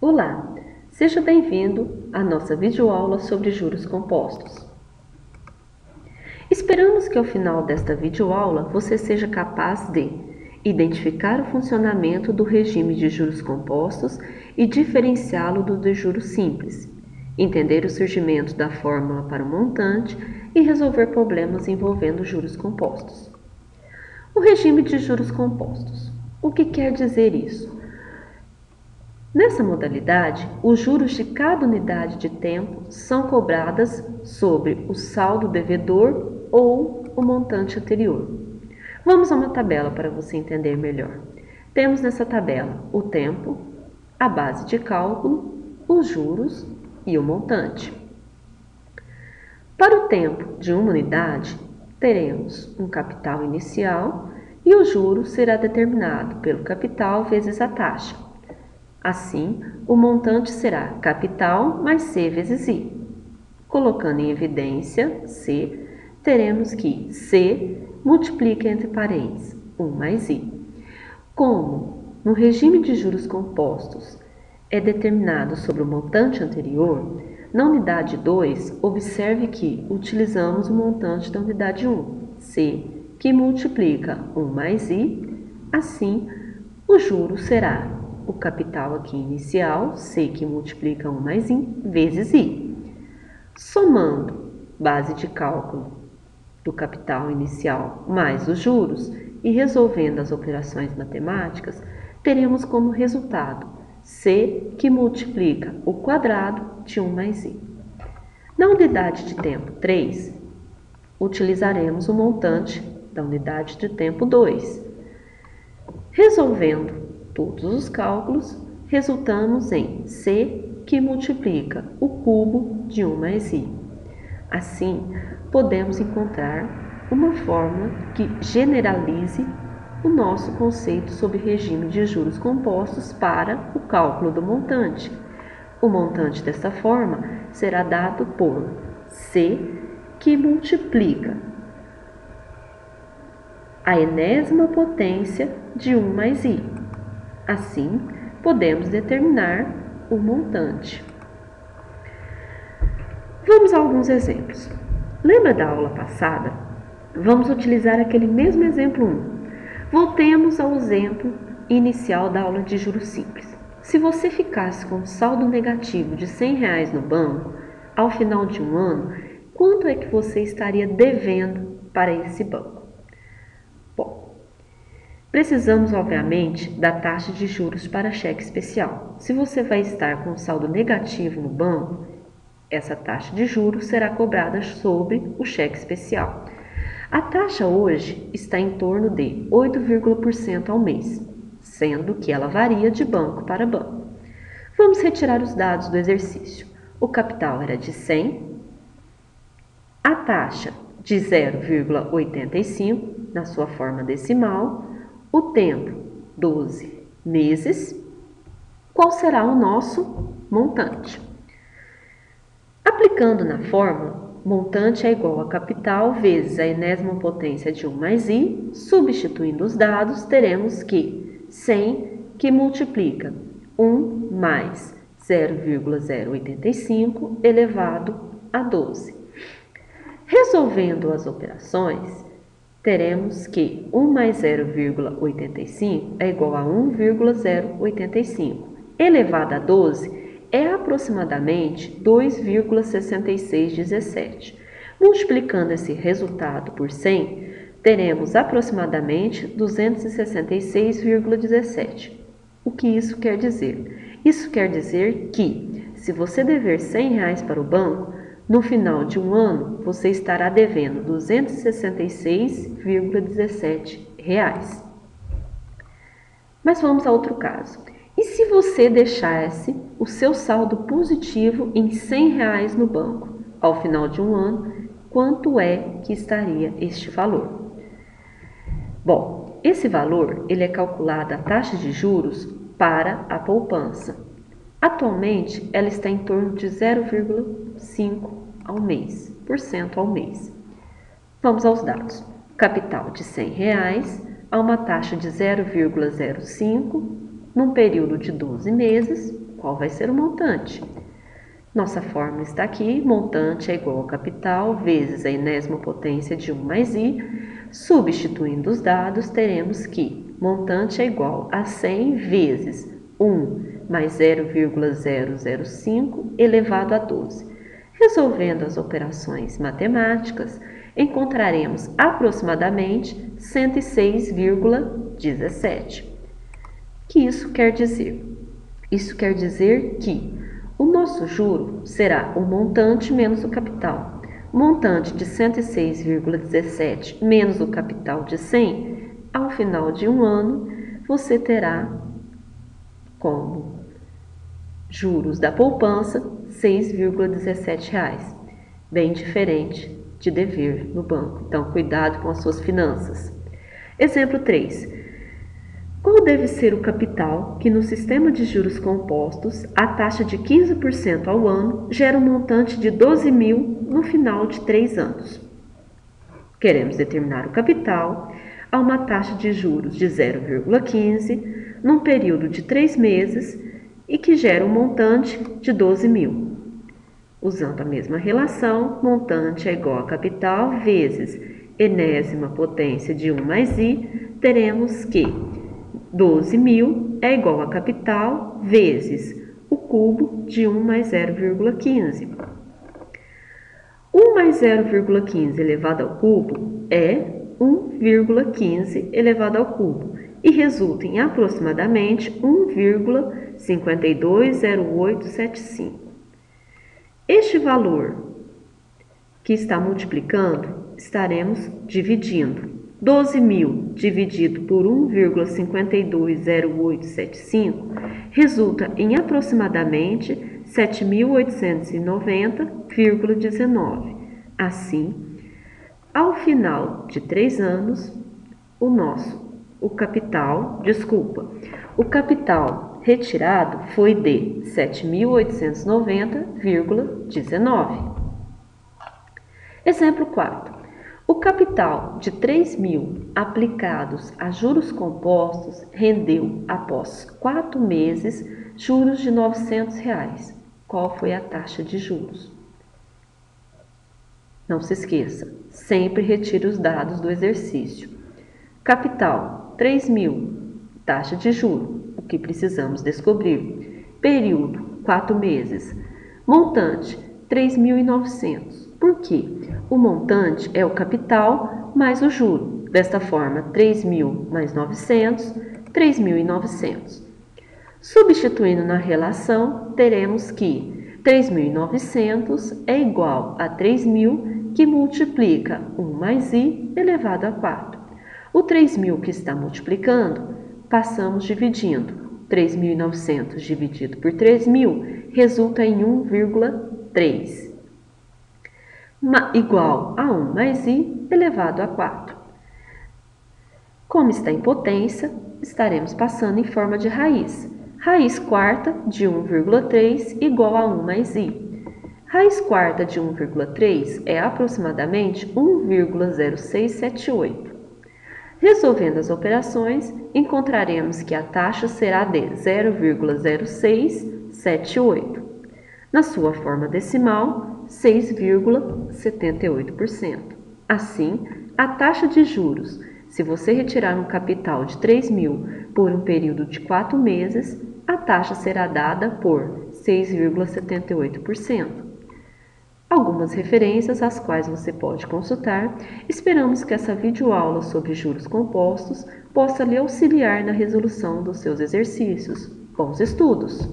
Olá, seja bem-vindo à nossa videoaula sobre juros compostos. Esperamos que ao final desta videoaula você seja capaz de identificar o funcionamento do regime de juros compostos e diferenciá-lo do de juros simples, entender o surgimento da fórmula para o montante e resolver problemas envolvendo juros compostos. O regime de juros compostos. O que quer dizer isso? Nessa modalidade, os juros de cada unidade de tempo são cobradas sobre o saldo devedor ou o montante anterior. Vamos a uma tabela para você entender melhor. Temos nessa tabela o tempo, a base de cálculo, os juros e o montante. Para o tempo de uma unidade, teremos um capital inicial e o juro será determinado pelo capital vezes a taxa. Assim, o montante será capital mais C vezes I. Colocando em evidência C, teremos que C multiplica entre parênteses 1 mais I. Como no regime de juros compostos é determinado sobre o montante anterior, na unidade 2, observe que utilizamos o montante da unidade 1, C, que multiplica 1 mais I. Assim, o juro será o capital aqui inicial, C que multiplica 1 mais I, vezes I. Somando base de cálculo do capital inicial mais os juros e resolvendo as operações matemáticas, teremos como resultado C que multiplica o quadrado de 1 mais I. Na unidade de tempo 3, utilizaremos o montante da unidade de tempo 2. Resolvendo todos os cálculos, resultamos em C que multiplica o cubo de 1 mais I. Assim, podemos encontrar uma fórmula que generalize o nosso conceito sobre regime de juros compostos para o cálculo do montante. O montante desta forma será dado por C que multiplica a enésima potência de 1 mais I. Assim, podemos determinar o montante. Vamos a alguns exemplos. Lembra da aula passada? Vamos utilizar aquele mesmo exemplo 1. Voltemos ao exemplo inicial da aula de juros simples. Se você ficasse com um saldo negativo de R$100 no banco, ao final de um ano, quanto é que você estaria devendo para esse banco? Bom, precisamos, obviamente, da taxa de juros para cheque especial. Se você vai estar com um saldo negativo no banco, essa taxa de juros será cobrada sobre o cheque especial. A taxa hoje está em torno de 8% ao mês, sendo que ela varia de banco para banco. Vamos retirar os dados do exercício. O capital era de 100, a taxa de 0,85 na sua forma decimal, o tempo 12 meses. Qual será o nosso montante? Aplicando na fórmula, montante é igual a capital vezes a enésima potência de 1 mais I, substituindo os dados, teremos que 100 que multiplica 1 mais 0,085 elevado a 12. Resolvendo as operações, teremos que 1 mais 0,85 é igual a 1,085, elevado a 12 é aproximadamente 2,6617. Multiplicando esse resultado por 100, teremos aproximadamente 266,17. O que isso quer dizer? Isso quer dizer que, se você dever R$100 para o banco, no final de um ano, você estará devendo R$ 266,17. Mas vamos a outro caso. E se você deixasse o seu saldo positivo em R$100 no banco? Ao final de um ano, quanto é que estaria este valor? Bom, esse valor ele é calculado a taxa de juros para a poupança. Atualmente, ela está em torno de 0,5% ao mês. Vamos aos dados. Capital de R$100 a uma taxa de 0,05 num período de 12 meses, qual vai ser o montante? Nossa fórmula está aqui, montante é igual ao capital vezes a enésima potência de 1 mais i. Substituindo os dados, teremos que montante é igual a 100 vezes 1 mais 0,005 elevado a 12. Resolvendo as operações matemáticas, encontraremos aproximadamente 106,17. O que isso quer dizer? Isso quer dizer que o nosso juro será o montante menos o capital. O montante de 106,17 menos o capital de 100, ao final de um ano, você terá como juros da poupança R$ 6,17, bem diferente de dever no banco. Então, cuidado com as suas finanças. Exemplo 3. Qual deve ser o capital que no sistema de juros compostos a taxa de 15% ao ano gera um montante de 12.000 no final de 3 anos? Queremos determinar o capital a uma taxa de juros de 0,15 num período de 3 meses e que gera um montante de 12.000. Usando a mesma relação, montante é igual a capital vezes enésima potência de 1 mais i, teremos que 12.000 é igual a capital vezes o cubo de 1 mais 0,15. 1 mais 0,15 elevado ao cubo é 1,15 elevado ao cubo e resulta em aproximadamente 1,520875. Este valor que está multiplicando, estaremos dividindo. 12.000 dividido por 1,520875 resulta em aproximadamente 7.890,19. Assim, ao final de 3 anos, o capital retirado foi de 7.890,19. Exemplo 4. O capital de 3.000 aplicados a juros compostos rendeu, após 4 meses, juros de R$ 900. Qual foi a taxa de juros? Não se esqueça, sempre retire os dados do exercício. Capital, 3.000, taxa de juros, o que precisamos descobrir. Período, 4 meses. Montante, 3.900. Por quê? O montante é o capital mais o juro. Desta forma, 3.000 mais 900, 3.900. Substituindo na relação, teremos que 3.900 é igual a 3.000, que multiplica 1 mais i elevado a 4. O 3.000 que está multiplicando, passamos dividindo. 3.900 dividido por 3.000 resulta em 1,3. Igual a 1 mais i elevado a 4. Como está em potência, estaremos passando em forma de raiz. Raiz quarta de 1,3 igual a 1 mais i. Raiz quarta de 1,3 é aproximadamente 1,0678. Resolvendo as operações, encontraremos que a taxa será de 0,0678. Na sua forma decimal, 6,78%. Assim, a taxa de juros, se você retirar um capital de 3.000 por um período de 4 meses, a taxa será dada por 6,78%. Algumas referências às quais você pode consultar. Esperamos que essa videoaula sobre juros compostos possa lhe auxiliar na resolução dos seus exercícios. Bons estudos!